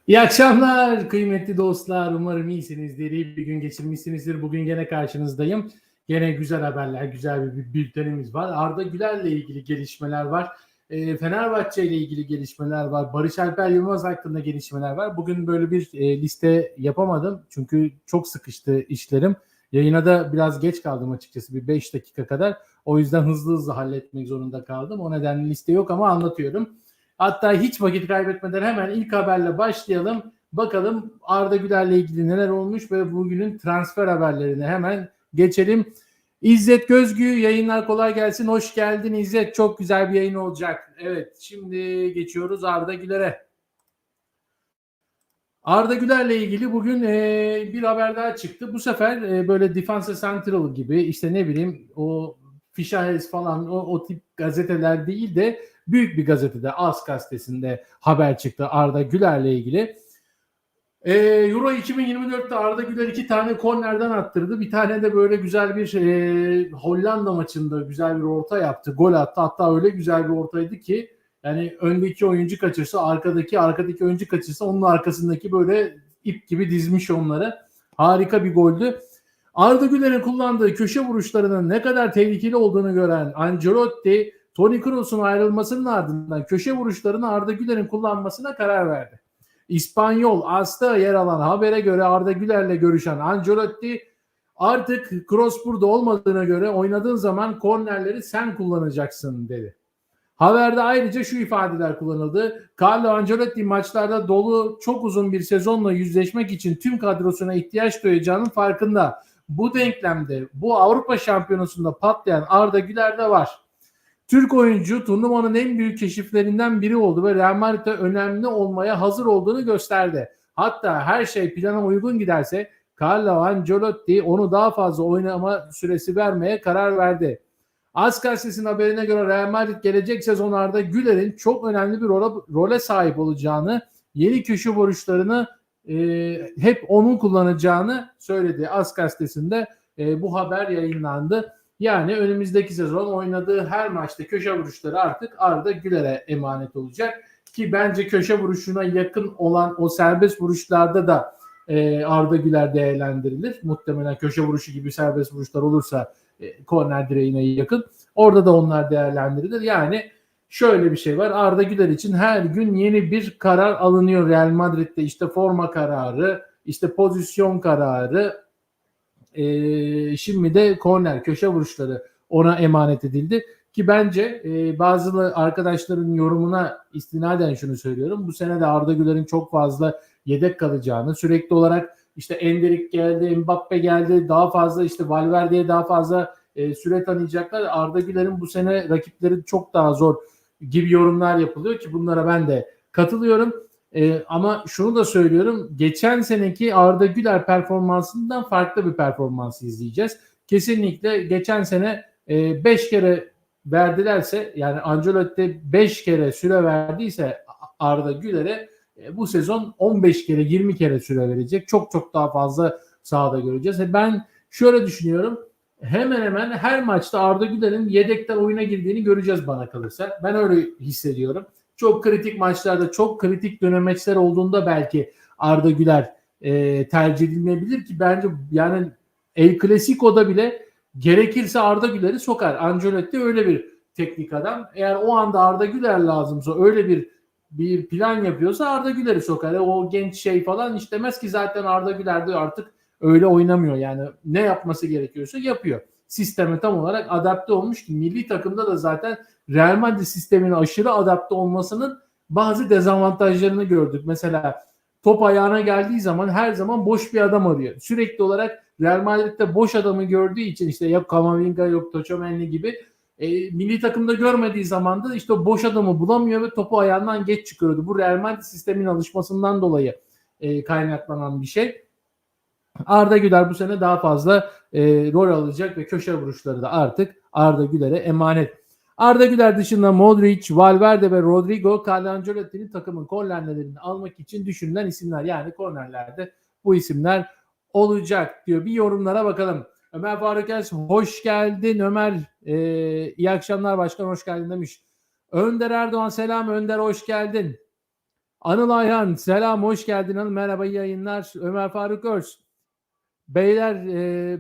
İyi akşamlar kıymetli dostlar. Umarım iyisinizdir, iyi bir gün geçirmişsinizdir. Bugün gene karşınızdayım. Gene güzel haberler, güzel bir bültenimiz var. Arda Güler'le ilgili gelişmeler var. Fenerbahçe ile ilgili gelişmeler var. Barış Alper Yılmaz hakkında gelişmeler var. Bugün böyle bir liste yapamadım. Çünkü çok sıkıştı işlerim. Yayına da biraz geç kaldım açıkçası. Bir 5 dakika kadar. O yüzden hızlı halletmek zorunda kaldım. O nedenle liste yok ama anlatıyorum. Hatta hiç vakit kaybetmeden hemen ilk haberle başlayalım. Bakalım Arda Güler'le ilgili neler olmuş ve bugünün transfer haberlerine hemen geçelim. İzzet Gözgü, yayınlar kolay gelsin. Hoş geldin İzzet. Çok güzel bir yayın olacak. Evet, şimdi geçiyoruz Arda Güler'e. Arda Güler'le ilgili bugün bir haber daha çıktı. Bu sefer böyle Defense Central gibi işte ne bileyim o Fischer falan o tip gazeteler değil de büyük bir gazetede, AS gazetesinde haber çıktı Arda Güler'le ilgili. Euro 2024'te Arda Güler 2 tane kornerden attırdı. Bir tane de böyle güzel bir Hollanda maçında güzel bir orta yaptı. Gol attı. Hatta öyle güzel bir ortaydı ki yani öndeki oyuncu kaçırsa arkadaki oyuncu kaçırsa onun arkasındaki böyle ip gibi dizmiş onları. Harika bir goldü. Arda Güler'in kullandığı köşe vuruşlarının ne kadar tehlikeli olduğunu gören Ancelotti, Toni Kroos'un ayrılmasının ardından köşe vuruşlarını Arda Güler'in kullanmasına karar verdi. İspanyol AS'ta yer alan habere göre Arda Güler'le görüşen Ancelotti artık Kroos burada olmadığına göre oynadığın zaman kornerleri sen kullanacaksın dedi. Haberde ayrıca şu ifadeler kullanıldı. Carlo Ancelotti maçlarda dolu çok uzun bir sezonla yüzleşmek için tüm kadrosuna ihtiyaç duyacağının farkında. Bu denklemde bu Avrupa Şampiyonası'nda patlayan Arda Güler de var. Türk oyuncu turnuvanın en büyük keşiflerinden biri oldu ve Real Madrid'de önemli olmaya hazır olduğunu gösterdi. Hatta her şey plana uygun giderse Carlo Ancelotti onu daha fazla oynama süresi vermeye karar verdi. AS gazetesinin haberine göre Real Madrid gelecek sezonlarda Güler'in çok önemli bir role sahip olacağını, yeni köşe vuruşlarını hep onun kullanacağını söyledi. AS gazetesinde bu haber yayınlandı. Yani önümüzdeki sezon oynadığı her maçta köşe vuruşları artık Arda Güler'e emanet olacak. Ki bence köşe vuruşuna yakın olan o serbest vuruşlarda da Arda Güler değerlendirilir. Muhtemelen köşe vuruşu gibi serbest vuruşlar olursa korner direğine yakın. Orada da onlar değerlendirilir. Yani şöyle bir şey var. Arda Güler için her gün yeni bir karar alınıyor Real Madrid'de. İşte forma kararı, işte pozisyon kararı, şimdi de korner, köşe vuruşları ona emanet edildi. Ki bence bazı arkadaşların yorumuna istinaden şunu söylüyorum. Bu sene de Arda Güler'in çok fazla yedek kalacağını, sürekli olarak işte Endrick geldi, Mbappe geldi, daha fazla işte Valverde'ye daha fazla süre tanıyacaklar. Arda Güler'in bu sene rakipleri çok daha zor gibi yorumlar yapılıyor ki bunlara ben de katılıyorum. Ama şunu da söylüyorum. Geçen seneki Arda Güler performansından farklı bir performans izleyeceğiz. Kesinlikle geçen sene 5 kere verdilerse yani Ancelotti 5 kere süre verdiyse Arda Güler'e bu sezon 15 kere 20 kere süre verecek. Çok çok daha fazla sahada göreceğiz. Ben şöyle düşünüyorum. Hemen hemen her maçta Arda Güler'in yedekten oyuna girdiğini göreceğiz bana kalırsa. Ben öyle hissediyorum. Çok kritik maçlarda, çok kritik dönemeçler olduğunda belki Arda Güler tercih edilmeyebilir ki bence yani El Clasico'da bile gerekirse Arda Güler'i sokar. Ancelotti öyle bir teknik adam. Eğer o anda Arda Güler lazımsa öyle bir plan yapıyorsa Arda Güler'i sokar. O genç şey falan istemez ki zaten Arda Güler de artık öyle oynamıyor. Yani ne yapması gerekiyorsa yapıyor. Sisteme tam olarak adapte olmuş ki milli takımda da zaten Real Madrid sistemine aşırı adapte olmasının bazı dezavantajlarını gördük. Mesela top ayağına geldiği zaman her zaman boş bir adam arıyor. Sürekli olarak Real Madrid'de boş adamı gördüğü için işte yok Camavinga yok Tchouaméni gibi milli takımda görmediği zaman da işte o boş adamı bulamıyor ve topu ayağından geç çıkıyordu. Bu Real Madrid sistemin alışmasından dolayı kaynaklanan bir şey. Arda Güler bu sene daha fazla rol alacak ve köşe vuruşları da artık Arda Güler'e emanet. Arda Güler dışında Modric, Valverde ve Rodrigo, Carlo Ancelotti'nin takımın kornerlerini almak için düşünülen isimler. Yani kornerlerde bu isimler olacak diyor. Bir yorumlara bakalım. Ömer Faruk Els, hoş geldin Ömer. İyi akşamlar başkan, hoş geldin demiş. Önder Erdoğan, selam Önder, hoş geldin. Anıl Ayhan selam, hoş geldin Anıl, merhaba, iyi yayınlar. Ömer Faruk Örs. Beyler,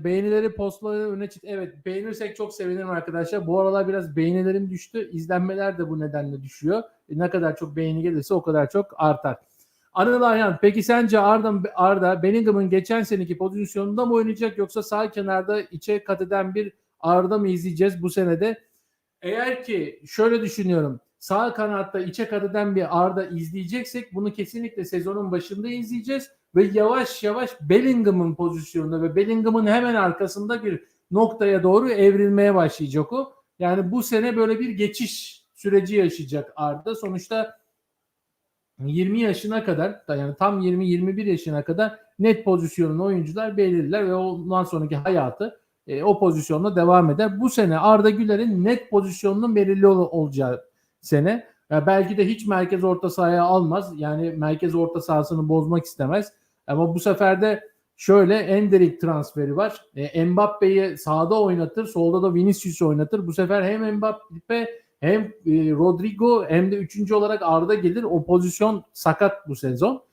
beğenileri postları öne çık. Evet, beğenirsek çok sevinirim arkadaşlar. Bu aralar biraz beğenilerim düştü. İzlenmeler de bu nedenle düşüyor. Ne kadar çok beğeni gelirse o kadar çok artar. Anıl Ayhan, peki sence Arda Bellingham'ın geçen seneki pozisyonunda mı oynayacak yoksa sağ kenarda içe kat eden bir Arda mı izleyeceğiz bu senede? Eğer ki şöyle düşünüyorum. Sağ kanatta içe kat eden bir Arda izleyeceksek bunu kesinlikle sezonun başında izleyeceğiz ve yavaş yavaş Bellingham'ın pozisyonunda ve Bellingham'ın hemen arkasında bir noktaya doğru evrilmeye başlayacak o. Yani bu sene böyle bir geçiş süreci yaşayacak Arda. Sonuçta 20 yaşına kadar, yani tam 20-21 yaşına kadar net pozisyonun oyuncular belirler ve ondan sonraki hayatı o pozisyonda devam eder. Bu sene Arda Güler'in net pozisyonunun belirli olacağı sene. Belki de hiç merkez orta sahaya almaz. Yani merkez orta sahasını bozmak istemez. Ama bu sefer de şöyle Endrick transferi var. Mbappe'yi sağda oynatır, solda da Vinicius'u oynatır. Bu sefer hem Mbappe hem Rodrigo hem de üçüncü olarak Arda gelir. O pozisyon sakat bu sezon.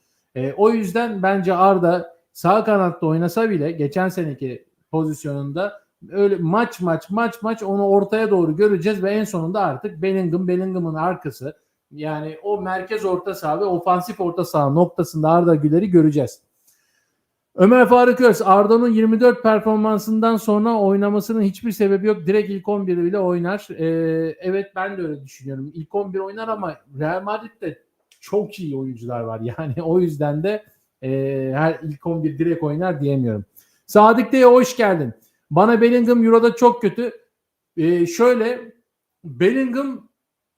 O yüzden bence Arda sağ kanatta oynasa bile geçen seneki pozisyonunda öyle maç onu ortaya doğru göreceğiz ve en sonunda artık Bellingham'ın arkası, yani o merkez orta saha ve ofansif orta saha noktasında Arda Güler'i göreceğiz. Ömer Faruk Öz, Arda'nın 24 performansından sonra oynamasının hiçbir sebebi yok. Direkt ilk 11 bile oynar. Evet, ben de öyle düşünüyorum. İlk 11 oynar ama Real Madrid'de çok iyi oyuncular var. Yani o yüzden de her ilk 11 direkt oynar diyemiyorum. Sadık Bey'e hoş geldin. Bana Bellingham Euro'da çok kötü. Şöyle, Bellingham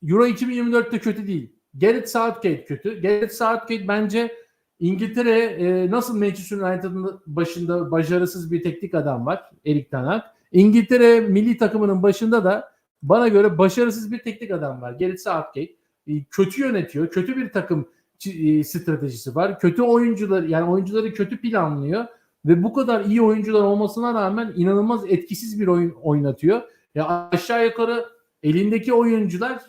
Euro 2024'te kötü değil. Gareth Southgate kötü. Gareth Southgate bence İngiltere, nasıl Manchester United'ın başında başarısız bir teknik adam var, Erik ten Hag. İngiltere milli takımının başında da bana göre başarısız bir teknik adam var, Gareth Southgate. Kötü yönetiyor, kötü bir takım stratejisi var. Kötü oyuncular, yani oyuncuları kötü planlıyor ve bu kadar iyi oyuncular olmasına rağmen inanılmaz etkisiz bir oyun oynatıyor. Ya aşağı yukarı elindeki oyuncular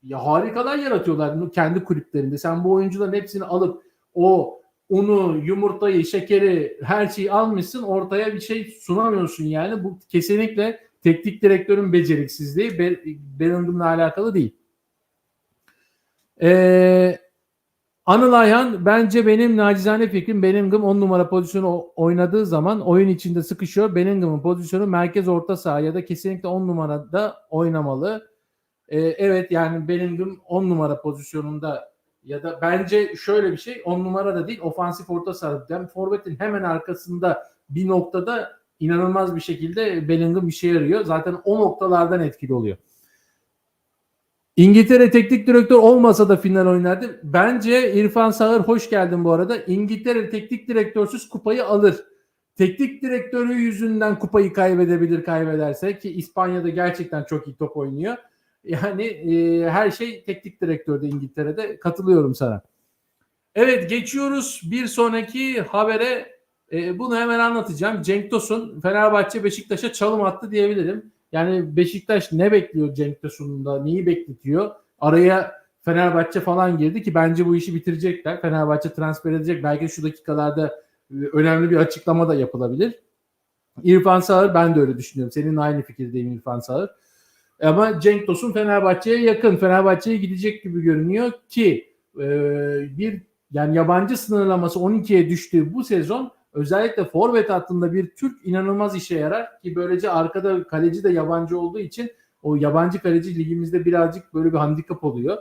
ya harikalar yaratıyorlar kendi kulüplerinde. Sen bu oyuncuların hepsini alıp o unu, yumurtayı, şekeri, her şeyi almışsın, ortaya bir şey sunamıyorsun yani. Bu kesinlikle teknik direktörün beceriksizliği, Bellingham'la alakalı değil. Anıl Ayhan, bence benim nacizane fikrim Bellingham 10 numara pozisyonu oynadığı zaman oyun içinde sıkışıyor. Bellingham'ın pozisyonu merkez orta saha ya da kesinlikle 10 numarada oynamalı. Evet, yani Bellingham 10 numara pozisyonunda ya da bence şöyle bir şey, 10 numara da değil, ofansif orta saha. Yani forvetin hemen arkasında bir noktada inanılmaz bir şekilde Bellingham işe yarıyor. Zaten o noktalardan etkili oluyor. İngiltere teknik direktör olmasa da final oynardı. Bence İrfan Sağır, hoş geldin bu arada. İngiltere teknik direktörsüz kupayı alır. Teknik direktörü yüzünden kupayı kaybederse, ki İspanya'da gerçekten çok iyi top oynuyor. Yani her şey teknik direktörde İngiltere'de, katılıyorum sana. Evet, geçiyoruz bir sonraki habere. Bunu hemen anlatacağım. Cenk Tosun Fenerbahçe Beşiktaş'a çalım attı diyebilirim. Yani Beşiktaş ne bekliyor Cenk Tosun'da? Neyi bekletiyor? Araya Fenerbahçe falan girdi ki bence bu işi bitirecekler. Fenerbahçe transfer edecek. Belki şu dakikalarda önemli bir açıklama da yapılabilir. İrfan Sağır, ben de öyle düşünüyorum. Seninle aynı fikirdeyim İrfan Sağır. Ama Cenk Tosun Fenerbahçe'ye yakın. Fenerbahçe'ye gidecek gibi görünüyor ki bir, yani yabancı sınırlaması 12'ye düştüğü bu sezon özellikle forvet hattında bir Türk inanılmaz işe yarar ki böylece arkada kaleci de yabancı olduğu için o yabancı kaleci ligimizde birazcık böyle bir handikap oluyor.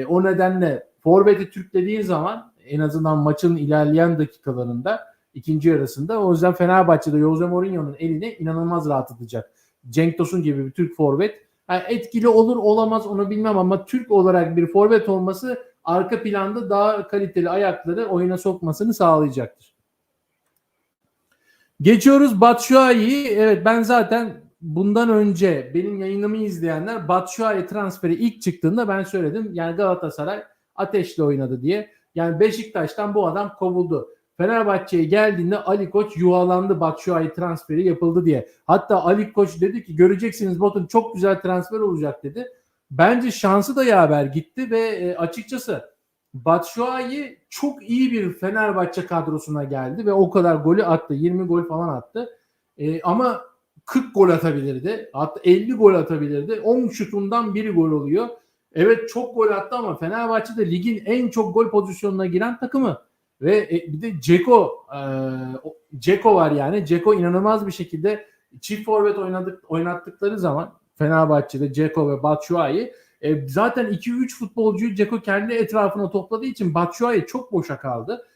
O nedenle forveti Türk dediğin zaman en azından maçın ilerleyen dakikalarında, ikinci yarısında, o yüzden Fenerbahçe'de Jose Mourinho'nun elini inanılmaz rahatlatacak. Cenk Tosun gibi bir Türk forvet yani etkili olur olamaz onu bilmem ama Türk olarak bir forvet olması arka planda daha kaliteli ayakları oyuna sokmasını sağlayacaktır. Geçiyoruz Batshuayi'yi. Evet, ben zaten bundan önce benim yayınımı izleyenler Batshuayi transferi ilk çıktığında ben söyledim. Yani Galatasaray ateşle oynadı diye. Yani Beşiktaş'tan bu adam kovuldu. Fenerbahçe'ye geldiğinde Ali Koç yuvalandı Batshuayi transferi yapıldı diye. Hatta Ali Koç dedi ki göreceksiniz Botun çok güzel transfer olacak dedi. Bence şansı da yaver gitti ve açıkçası Batshuayi çok iyi bir Fenerbahçe kadrosuna geldi ve o kadar golü attı. 20 gol falan attı. Ama 40 gol atabilirdi. Hatta 50 gol atabilirdi. 10 şutundan biri gol oluyor. Evet çok gol attı ama Fenerbahçe de ligin en çok gol pozisyonuna giren takımı. Ve bir de Dzeko var yani. Dzeko inanılmaz bir şekilde çift forvet oynattıkları zaman Fenerbahçe'de Dzeko ve Batshuayi zaten 2-3 futbolcuyu Dzeko kendi etrafına topladığı için Batshuayi çok boşa kaldı.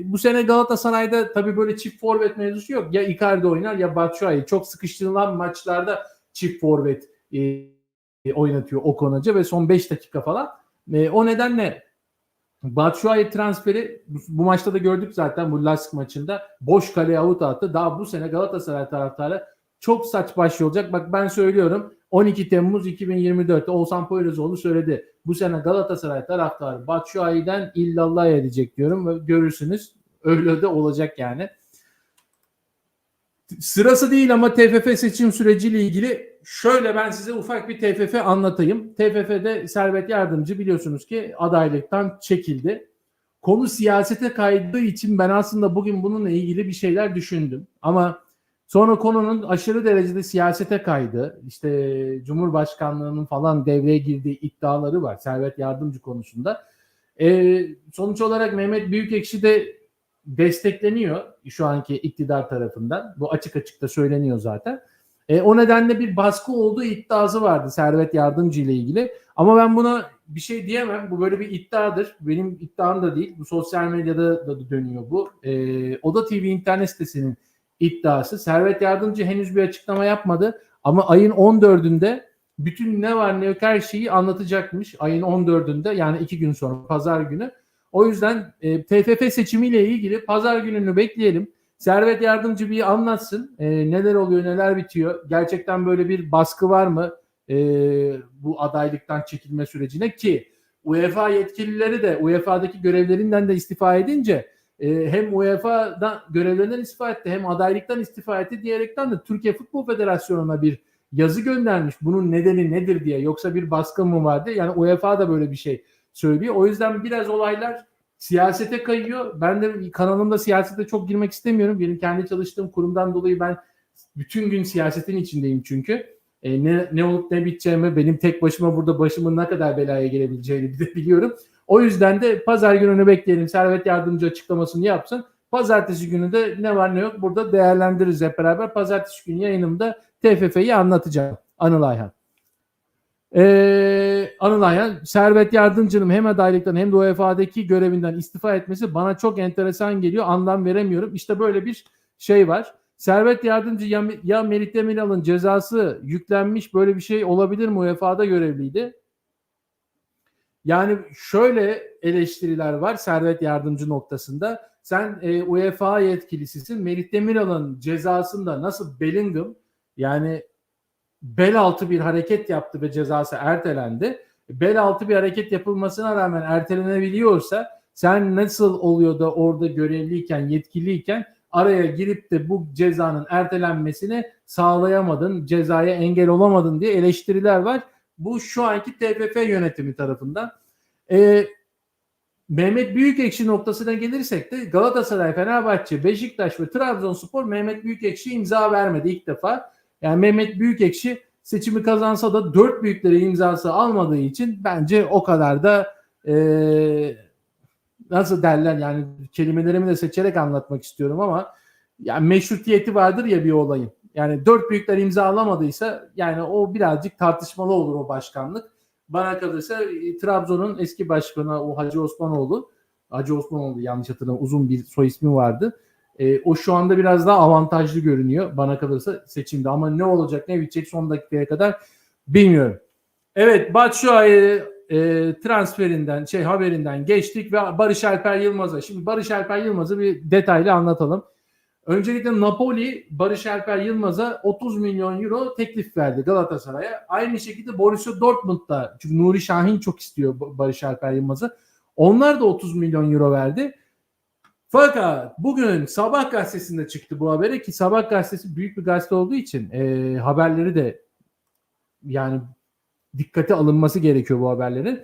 Bu sene Galatasaray'da tabii böyle çift forvet mevzusu yok. Ya Icardi oynar ya Batshuayi. Çok sıkıştırılan maçlarda çift forvet oynatıyor Okan Hoca ve son 5 dakika falan. O nedenle Batshuayi transferi bu maçta da gördük zaten, bu Lask maçında. Boş kaleye avut attı. Daha bu sene Galatasaray taraftarı çok saç baş olacak. Bak ben söylüyorum, 12 Temmuz 2024'te Oğuzhan Poyrazoğlu söyledi. Bu sene Galatasaray taraftarı Batshuayi'den illallah edecek diyorum ve görürsünüz. Öyle de olacak yani. Sırası değil ama TFF seçim süreciyle ilgili şöyle ben size ufak bir TFF anlatayım. TFF'de Servet Yardımcı biliyorsunuz ki adaylıktan çekildi. Konu siyasete kaydığı için ben aslında bugün bununla ilgili bir şeyler düşündüm. Ama sonra konunun aşırı derecede siyasete kaydı. İşte Cumhurbaşkanlığının falan devreye girdiği iddiaları var Servet Yardımcı konusunda. Sonuç olarak Mehmet Büyükekşi de destekleniyor şu anki iktidar tarafından. Bu açık açık da söyleniyor zaten. O nedenle bir baskı olduğu iddiası vardı Servet Yardımcı ile ilgili. Ama ben buna bir şey diyemem. Bu böyle bir iddiadır. Benim iddiam da değil. Bu sosyal medyada da dönüyor bu. Oda TV internet sitesinin iddiası. Servet Yardımcı henüz bir açıklama yapmadı. Ama ayın 14'ünde bütün ne var ne yok her şeyi anlatacakmış. Ayın 14'ünde yani 2 gün sonra pazar günü. O yüzden TFF seçimiyle ilgili pazar gününü bekleyelim. Servet Yardımcı bir anlatsın. Neler oluyor, neler bitiyor. Gerçekten böyle bir baskı var mı bu adaylıktan çekilme sürecine, ki UEFA yetkilileri de UEFA'daki görevlerinden de istifa edince hem UEFA'dan görevlerinden istifa etti hem adaylıktan istifa etti diyerekten de Türkiye Futbol Federasyonu'na bir yazı göndermiş. Bunun nedeni nedir diye. Yoksa bir baskı mı vardı? Yani UEFA da böyle bir şey söylüyor. O yüzden biraz olaylar siyasete kayıyor. Ben de kanalımda siyasete çok girmek istemiyorum. Benim kendi çalıştığım kurumdan dolayı ben bütün gün siyasetin içindeyim çünkü. Ne olup ne biteceğimi, benim tek başıma burada başımın ne kadar belaya gelebileceğini de biliyorum. O yüzden de pazar gününü bekleyelim. Servet Yardımcı açıklamasını yapsın. Pazartesi günü de ne var ne yok burada değerlendiririz hep beraber. Pazartesi günü yayınımda TFF'yi anlatacağım. Anıl Ayhan. Anıl Ayhan, Servet Yardımcı'nın hem adaylıktan hem de UEFA'daki görevinden istifa etmesi bana çok enteresan geliyor. Anlam veremiyorum. İşte böyle bir şey var. Servet Yardımcı ya Melih Demiral'ın cezası yüklenmiş, böyle bir şey olabilir mi? UEFA'da görevliydi. Yani şöyle eleştiriler var Servet Yardımcı noktasında. Sen UEFA yetkilisisin. Melih Demiral'ın cezasında nasıl Bellingham, yani bel altı bir hareket yaptı ve cezası ertelendi. Bel altı bir hareket yapılmasına rağmen ertelenebiliyorsa sen nasıl oluyor da orada görevliyken, yetkiliyken araya girip de bu cezanın ertelenmesini sağlayamadın, cezaya engel olamadın diye eleştiriler var. Bu şu anki TFF yönetimi tarafından. Mehmet Büyükekşi noktasına gelirsek de Galatasaray, Fenerbahçe, Beşiktaş ve Trabzonspor Mehmet Büyükekşi imza vermedi ilk defa. Yani Mehmet Büyükekşi seçimi kazansa da 4 büyükleri imzası almadığı için bence o kadar da nasıl derler, yani kelimelerimi de seçerek anlatmak istiyorum ama yani meşrutiyeti vardır ya bir olayın. Yani 4 büyükler imza alamadıysa yani o birazcık tartışmalı olur o başkanlık. Bana kalırsa Trabzon'un eski başkanı o Hacı Osmanoğlu yanlış hatırlamıyorum, uzun bir soy ismi vardı. O şu anda biraz daha avantajlı görünüyor bana kalırsa seçimde, ama ne olacak ne bitecek son dakikaya kadar bilmiyorum. Evet, Batshuayi transferinden haberinden geçtik ve Barış Alper Yılmaz'a. Şimdi Barış Alper Yılmaz'ı bir detaylı anlatalım. Öncelikle Napoli Barış Alper Yılmaz'a 30 milyon euro teklif verdi Galatasaray'a. Aynı şekilde Borussia Dortmund'da, çünkü Nuri Şahin çok istiyor Barış Alper Yılmaz'ı. Onlar da 30 milyon euro verdi. Fakat bugün Sabah gazetesinde çıktı bu haberi, ki Sabah gazetesi büyük bir gazete olduğu için haberleri de yani dikkate alınması gerekiyor bu haberlerin.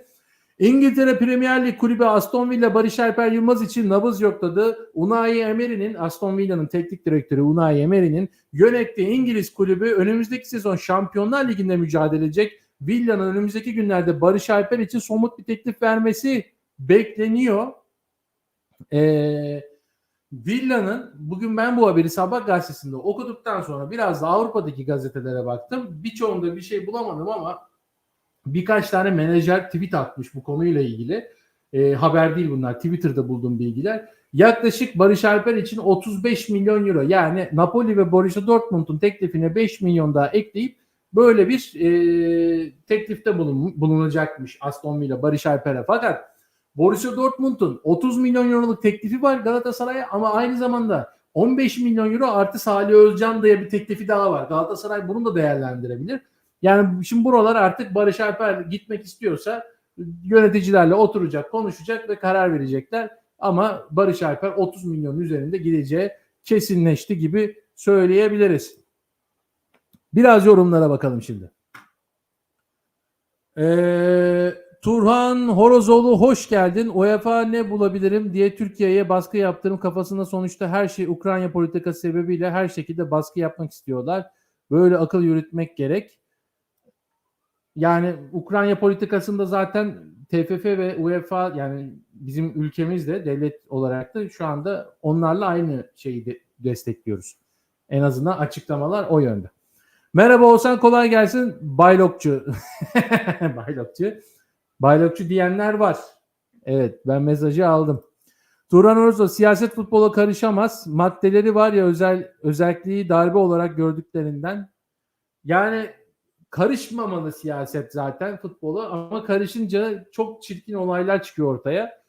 İngiltere Premier Lig kulübü Aston Villa Barış Alper Yılmaz için nabız yokladı. Unai Emery'nin, Aston Villa'nın teknik direktörü Unai Emery'nin yönettiği İngiliz kulübü önümüzdeki sezon Şampiyonlar Ligi'nde mücadele edecek. Villa'nın önümüzdeki günlerde Barış Alper için somut bir teklif vermesi bekleniyor. Villa'nın, bugün ben bu haberi Sabah gazetesinde okuduktan sonra biraz da Avrupa'daki gazetelere baktım. Birçoğunda bir şey bulamadım ama birkaç tane menajer tweet atmış bu konuyla ilgili. Haber değil bunlar. Twitter'da bulduğum bilgiler. Yaklaşık Barış Alper için 35 milyon euro, yani Napoli ve Borussia Dortmund'un teklifine 5 milyon daha ekleyip böyle bir teklifte bulunacakmış Aston Villa Barış Alper'e. Fakat Borussia Dortmund'un 30 milyon euroluk teklifi var Galatasaray'a ama aynı zamanda 15 milyon euro artı Salih Özcan diye bir teklifi daha var. Galatasaray bunu da değerlendirebilir. Yani şimdi buralar artık Barış Alper gitmek istiyorsa yöneticilerle oturacak, konuşacak ve karar verecekler. Ama Barış Alper 30 milyon üzerinde gideceği kesinleşti gibi söyleyebiliriz. Biraz yorumlara bakalım şimdi. Turhan Horozoğlu hoş geldin. UEFA ne bulabilirim diye Türkiye'ye baskı yaptığım kafasında sonuçta her şey Ukrayna politikası sebebiyle her şekilde baskı yapmak istiyorlar. Böyle akıl yürütmek gerek. Yani Ukrayna politikasında zaten TFF ve UEFA, yani bizim ülkemizde devlet olarak da şu anda onlarla aynı şeyi destekliyoruz. En azından açıklamalar o yönde. Merhaba Oğuzhan, kolay gelsin. Baylokçu. Baylokçu diyenler var. Evet, ben mesajı aldım. Turan Orzo, siyaset futbola karışamaz. Maddeleri var ya, özelliği darbe olarak gördüklerinden. Yani karışmamalı siyaset zaten futbola, ama karışınca çok çirkin olaylar çıkıyor ortaya.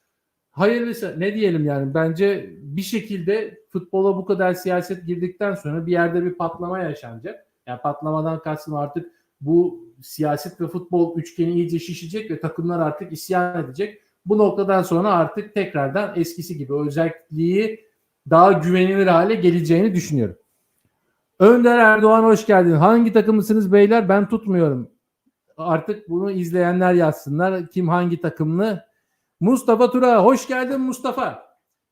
Hayırlısı ne diyelim yani, bence bir şekilde futbola bu kadar siyaset girdikten sonra bir yerde bir patlama yaşanacak. Yani patlamadan kastım artık bu siyaset ve futbol üçgeni iyice şişecek ve takımlar artık isyan edecek. Bu noktadan sonra artık tekrardan eskisi gibi özelliği daha güvenilir hale geleceğini düşünüyorum. Önder Erdoğan hoş geldin. Hangi takımlısınız beyler? Ben tutmuyorum. Artık bunu izleyenler yazsınlar. Kim hangi takımlı? Mustafa Tura hoş geldin Mustafa.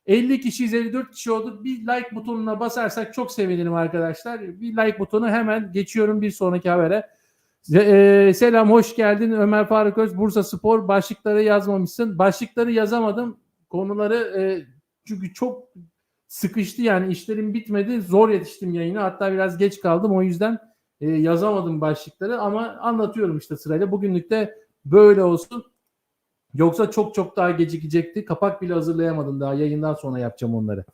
50 kişiyiz, 54 kişi olduk. Bir like butonuna basarsak çok sevinirim arkadaşlar. Bir like butonu, hemen geçiyorum bir sonraki habere. Selam, hoş geldin Ömer Faruk Öz. Bursa Spor, başlıkları yazmamışsın. Başlıkları yazamadım. Konuları çünkü çok sıkıştı, yani işlerim bitmedi. Zor yetiştim yayına. Hatta biraz geç kaldım. O yüzden yazamadım başlıkları ama anlatıyorum işte sırayla. Bugünlük de böyle olsun. Yoksa çok daha gecikecekti. Kapak bile hazırlayamadım, daha yayından sonra yapacağım onları.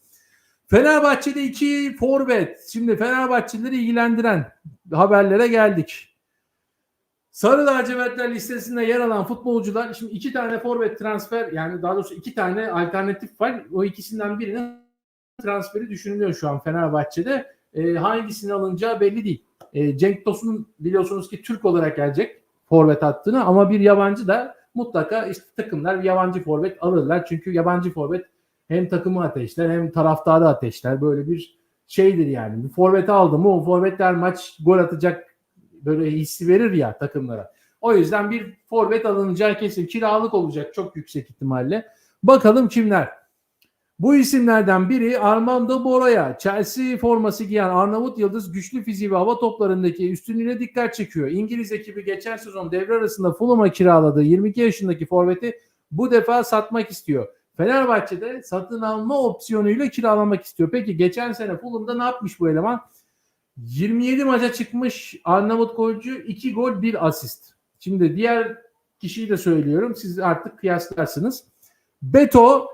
Fenerbahçe'de 2 forvet. Şimdi Fenerbahçelileri ilgilendiren haberlere geldik. Sarı lacivertler listesinde yer alan futbolcular, şimdi 2 tane forvet transfer, yani daha doğrusu 2 tane alternatif var. O ikisinden birinin transferi düşünülüyor şu an Fenerbahçe'de. Hangisini alınacağı belli değil. Cenk Tosun biliyorsunuz ki Türk olarak gelecek forvet hattına, ama bir yabancı da mutlaka işte takımlar bir yabancı forvet alırlar. Çünkü yabancı forvet hem takımı ateşler hem taraftarı ateşler. Böyle bir şeydir yani. Bir forveti aldı mı o forvetler maç gol atacak böyle hissi verir ya takımlara. O yüzden bir forvet alınacağı kesin. Kiralık olacak çok yüksek ihtimalle. Bakalım kimler? Bu isimlerden biri Armando Broja. Chelsea forması giyen Arnavut yıldız güçlü fiziği ve hava toplarındaki üstünlüğüne dikkat çekiyor. İngiliz ekibi geçen sezon devre arasında Fulham'a kiraladığı 22 yaşındaki forveti bu defa satmak istiyor. Fenerbahçe'de satın alma opsiyonuyla kiralamak istiyor. Peki geçen sene Fulham'da ne yapmış bu eleman? 27 maça çıkmış Arnavut golcü, 2 gol 1 asist. Şimdi diğer kişiyi de söylüyorum, siz artık kıyaslarsınız. Beto,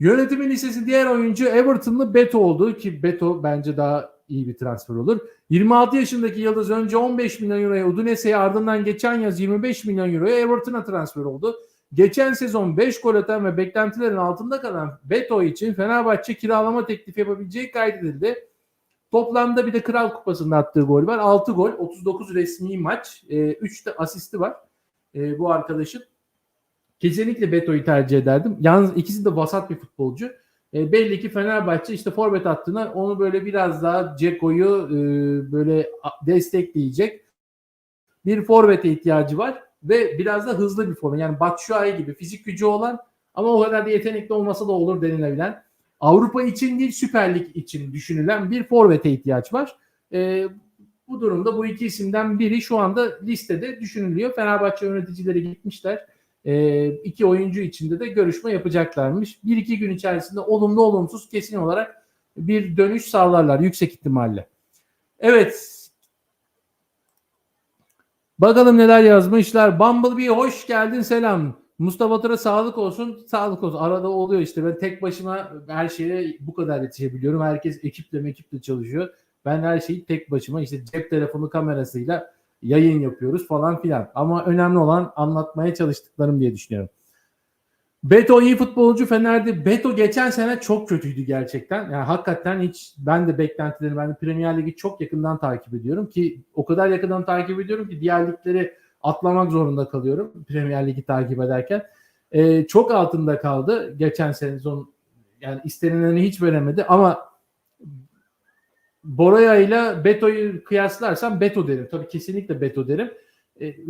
yönetimin listesi diğer oyuncu Everton'lı Beto oldu ki Beto bence daha iyi bir transfer olur. 26 yaşındaki yıldız önce 15 milyon euroya Udinese'ye, ardından geçen yaz 25 milyon euroya Everton'a transfer oldu. Geçen sezon 5 gol atan ve beklentilerin altında kalan Beto için Fenerbahçe kiralama teklifi yapabileceği kaydedildi. Toplamda bir de Kral Kupası'nda attığı gol var. 6 gol, 39 resmi maç, 3 de asisti var bu arkadaşın. Kesinlikle Beto'yu tercih ederdim. Yalnız ikisi de vasat bir futbolcu. Belli ki Fenerbahçe işte forvet hattına onu böyle biraz daha Ceko'yu böyle destekleyecek bir forvete ihtiyacı var. ve biraz da hızlı bir forvet. Yani Batshuayi gibi fizik gücü olan ama o kadar da yetenekli olmasa da olur denilebilen, Avrupa için değil Süper Lig için düşünülen bir forvete ihtiyaç var. Bu durumda bu iki isimden biri şu anda listede düşünülüyor. Fenerbahçe yöneticileri gitmişler. İki oyuncu içinde de görüşme yapacaklarmış. Bir iki gün içerisinde olumlu olumsuz kesin olarak bir dönüş sağlarlar yüksek ihtimalle. Evet. Bakalım neler yazmışlar. Bumblebee hoş geldin, selam. Mustafa Tura sağlık olsun. Sağlık olsun. Arada oluyor işte. Ben tek başıma her şeye bu kadar yetişebiliyorum. Herkes ekiple çalışıyor. Ben her şeyi tek başıma işte cep telefonu kamerasıyla yayın yapıyoruz falan filan. Ama önemli olan anlatmaya çalıştıklarım diye düşünüyorum. Beto iyi futbolcu Fener'de. Beto geçen sene çok kötüydü gerçekten. Yani hakikaten hiç ben de beklentilerimi, ben de Premier Lig'i çok yakından takip ediyorum ki o kadar yakından takip ediyorum ki diğer ligleri atlamak zorunda kalıyorum Premier Lig'i takip ederken. Çok altında kaldı geçen sezon. Yani istenileni hiç veremedi ama Boraya ile Beto'yu kıyaslarsam Beto derim. Tabii kesinlikle Beto derim.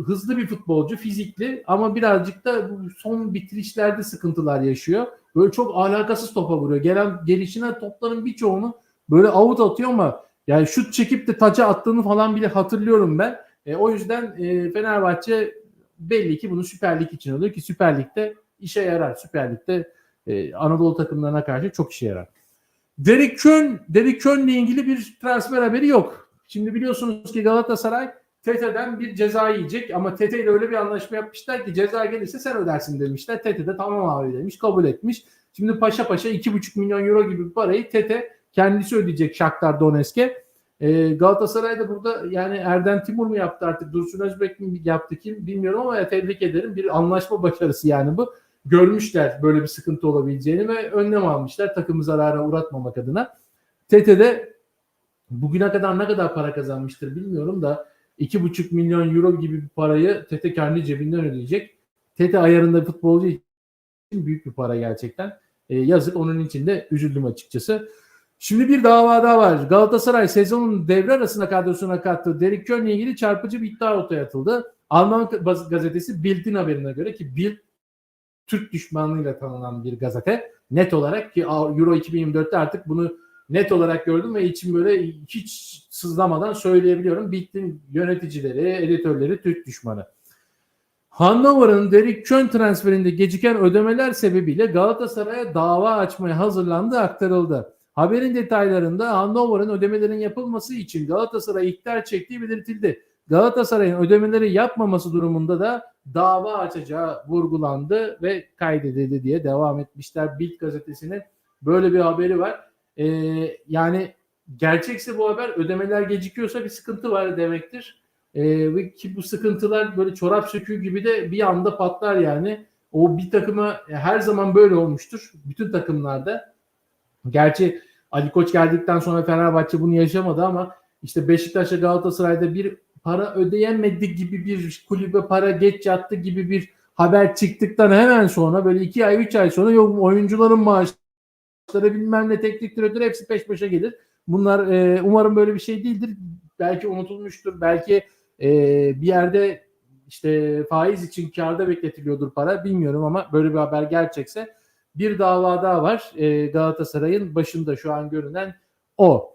Hızlı bir futbolcu, fizikli ama birazcık da son bitirişlerde sıkıntılar yaşıyor. Böyle çok alakasız topa vuruyor. Gelişine topların birçoğunu böyle out atıyor ama yani şut çekip de taça attığını falan bile hatırlıyorum ben. O yüzden Fenerbahçe belli ki bunu Süper Lig için alıyor ki Süper Lig'de işe yarar. Süper Lig'de Anadolu takımlarına karşı çok işe yarar. Derek Köln'le ilgili bir transfer haberi yok. Şimdi biliyorsunuz ki Galatasaray Tete'den bir ceza yiyecek ama Tete ile öyle bir anlaşma yapmışlar ki ceza gelirse sen ödersin demişler. Tete de tamam abi demiş, kabul etmiş. Şimdi paşa 2,5 milyon euro gibi bir parayı Tete kendisi ödeyecek Shakhtar Donetsk'e. Galatasaray da burada yani Erden Timur mu yaptı artık, Dursun Özbek mi yaptı kim bilmiyorum ama tebrik ederim. Bir anlaşma başarısı yani bu. Görmüşler böyle bir sıkıntı olabileceğini ve önlem almışlar takımı zarara uğratmamak adına. Tete'de bugüne kadar ne kadar para kazanmıştır bilmiyorum da 2,5 milyon euro gibi bir parayı Tete kendi cebinden ödeyecek. Tete ayarında bir futbolcu için büyük bir para gerçekten. Yazık, onun için de üzüldüm açıkçası. Şimdi bir dava daha var. Galatasaray sezonun devre arasına kadrosuna kattığı Derek Köln'le ilgili çarpıcı bir iddia ortaya atıldı. Alman gazetesi Bild'in haberine göre ki Bild Türk düşmanlığıyla tanınan bir gazete. Net olarak ki Euro 2024'te artık bunu net olarak gördüm ve içim böyle hiç sızlamadan söyleyebiliyorum. Bild'in yöneticileri, editörleri Türk düşmanı. Hannover'ın Derek Köln transferinde geciken ödemeler sebebiyle Galatasaray'a dava açmaya hazırlandığı aktarıldı. Haberin detaylarında Hannover'ın ödemelerin yapılması için Galatasaray'a ihtar çektiği belirtildi. Galatasaray'ın ödemeleri yapmaması durumunda da dava açacağı vurgulandı ve kaydedildi diye devam etmişler. Bild gazetesinin böyle bir haberi var. Yani gerçekse bu haber, ödemeler gecikiyorsa bir sıkıntı var demektir. Ki bu sıkıntılar böyle çorap söküğü gibi de bir anda patlar yani. O bir takıma her zaman böyle olmuştur. Bütün takımlarda. Gerçi Ali Koç geldikten sonra Fenerbahçe bunu yaşamadı ama işte Beşiktaş'a Galatasaray'da bir para ödeyemedi gibi, bir kulübe para geç yattı gibi bir haber çıktıktan hemen sonra böyle 2 ay 3 ay sonra yok oyuncuların maaşları bilmem ne teknik direktör hepsi peş peşe gelir. Bunlar umarım böyle bir şey değildir. Belki unutulmuştur. Belki bir yerde işte faiz için kârda bekletiliyordur para. Bilmiyorum ama böyle bir haber gerçekse bir dava daha var. Galatasaray'ın başında şu an görünen o.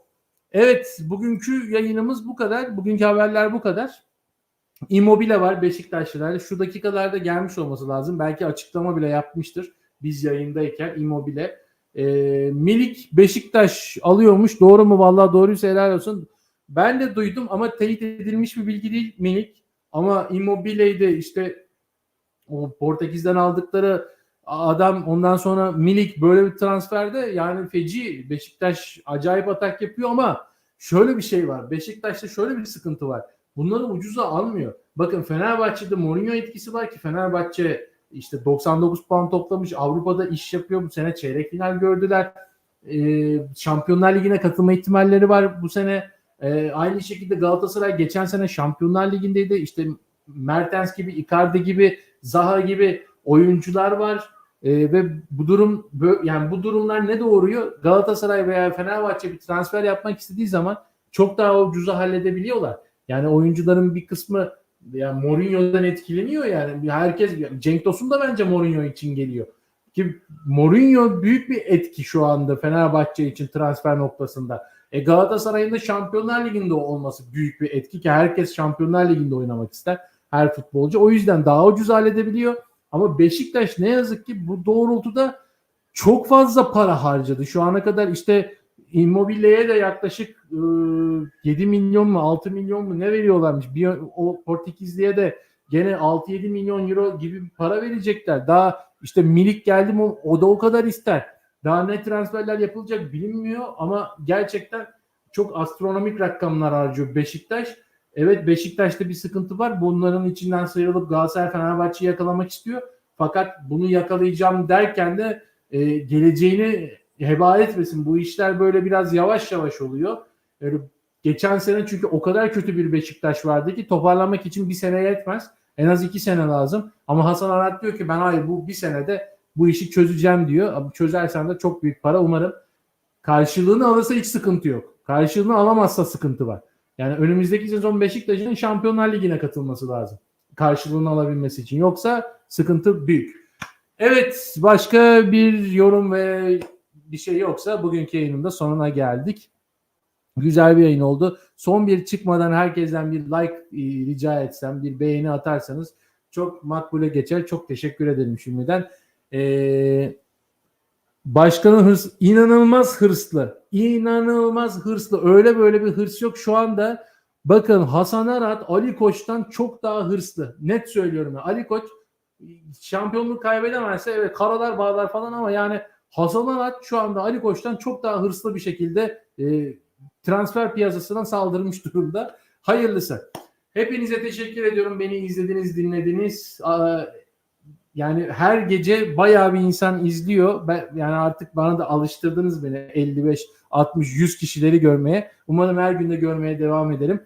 Evet, bugünkü yayınımız bu kadar. Bugünkü haberler bu kadar. Immobile var Beşiktaşlılar. Şu dakikalarda gelmiş olması lazım. Belki açıklama bile yapmıştır biz yayındayken Immobile. Milik Beşiktaş alıyormuş. Doğru mu? Vallahi doğruysa helal olsun. Ben de duydum ama teyit edilmiş bir bilgi değil Milik. Ama Immobile'yi de işte o Portekiz'den aldıkları adam, ondan sonra Milik böyle bir transferde yani feci. Beşiktaş acayip atak yapıyor ama şöyle bir şey var. Beşiktaş'ta şöyle bir sıkıntı var. Bunları ucuza almıyor. Bakın Fenerbahçe'de Mourinho etkisi var ki Fenerbahçe işte 99 puan toplamış. Avrupa'da iş yapıyor. Bu sene çeyrek final gördüler. Şampiyonlar Ligi'ne katılma ihtimalleri var bu sene. Aynı şekilde Galatasaray geçen sene Şampiyonlar Ligi'ndeydi. İşte Mertens gibi, Icardi gibi, Zaha gibi oyuncular var. Ve bu durum, yani bu durumlar ne doğuruyor? Galatasaray veya Fenerbahçe bir transfer yapmak istediği zaman çok daha ucuza halledebiliyorlar. Yani oyuncuların bir kısmı Yani Mourinho'dan etkileniyor yani. Herkes, Cenk Tosun da bence Mourinho için geliyor. Ki Mourinho büyük bir etki şu anda Fenerbahçe için transfer noktasında. Galatasaray'ın da Şampiyonlar Ligi'nde olması büyük bir etki ki herkes Şampiyonlar Ligi'nde oynamak ister. Her futbolcu. O yüzden daha ucuz halledebiliyor. Ama Beşiktaş ne yazık ki bu doğrultuda çok fazla para harcadı. Şu ana kadar işte Immobile'ye de yaklaşık 7 milyon mu 6 milyon mu ne veriyorlarmış. O Portekizli'ye de gene 6-7 milyon euro gibi bir para verecekler. Daha işte Milik geldi mi o da o kadar ister. Daha ne transferler yapılacak bilinmiyor ama gerçekten çok astronomik rakamlar harcıyor Beşiktaş. Evet, Beşiktaş'ta bir sıkıntı var. Bunların içinden sıyrılıp Galatasaray Fenerbahçe'yi yakalamak istiyor. Fakat bunu yakalayacağım derken de geleceğini heba etmesin. Bu işler böyle biraz yavaş yavaş oluyor. Yani geçen sene çünkü o kadar kötü bir Beşiktaş vardı ki toparlanmak için bir sene yetmez. En az 2 sene lazım. Ama Hasan Arat diyor ki ben hayır bu bir senede bu işi çözeceğim diyor. Ama çözersen de çok büyük para umarım. Karşılığını alırsa hiç sıkıntı yok. Karşılığını alamazsa sıkıntı var. Yani önümüzdeki sezon Beşiktaş'ın Şampiyonlar Ligi'ne katılması lazım. Karşılığını alabilmesi için. Yoksa sıkıntı büyük. Evet, başka bir yorum ve bir şey yoksa bugünkü yayının da sonuna geldik. Güzel bir yayın oldu. Son bir çıkmadan herkesten bir like rica etsem, bir beğeni atarsanız çok makbule geçer. Çok teşekkür ederim şimdiden. Başkanın inanılmaz hırslı. İnanılmaz hırslı. Öyle böyle bir hırs yok. Şu anda bakın Hasan Arat Ali Koç'tan çok daha hırslı. Net söylüyorum. Ali Koç şampiyonluk kaybedemezse evet karalar bağlar falan ama yani Hasan Arat şu anda Ali Koç'tan çok daha hırslı bir şekilde transfer piyasasına saldırmış durumda. Hayırlısı. Hepinize teşekkür ediyorum. Beni izlediniz, dinlediniz. Yani her gece bayağı bir insan izliyor. Yani artık bana da alıştırdınız beni 55, 60, 100 kişileri görmeye. Umarım her gün de görmeye devam edelim.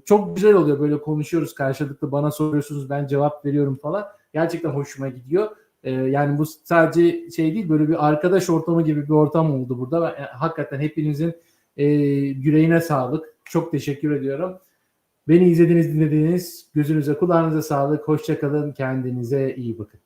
Çok güzel oluyor böyle konuşuyoruz karşılıklı bana soruyorsunuz ben cevap veriyorum falan. Gerçekten hoşuma gidiyor. Yani bu sadece şey değil böyle bir arkadaş ortamı gibi bir ortam oldu burada. Hakikaten hepinizin yüreğine sağlık. Çok teşekkür ediyorum. Beni izlediğiniz, dinlediğiniz gözünüze, kulağınıza sağlık. Hoşça kalın. Kendinize iyi bakın.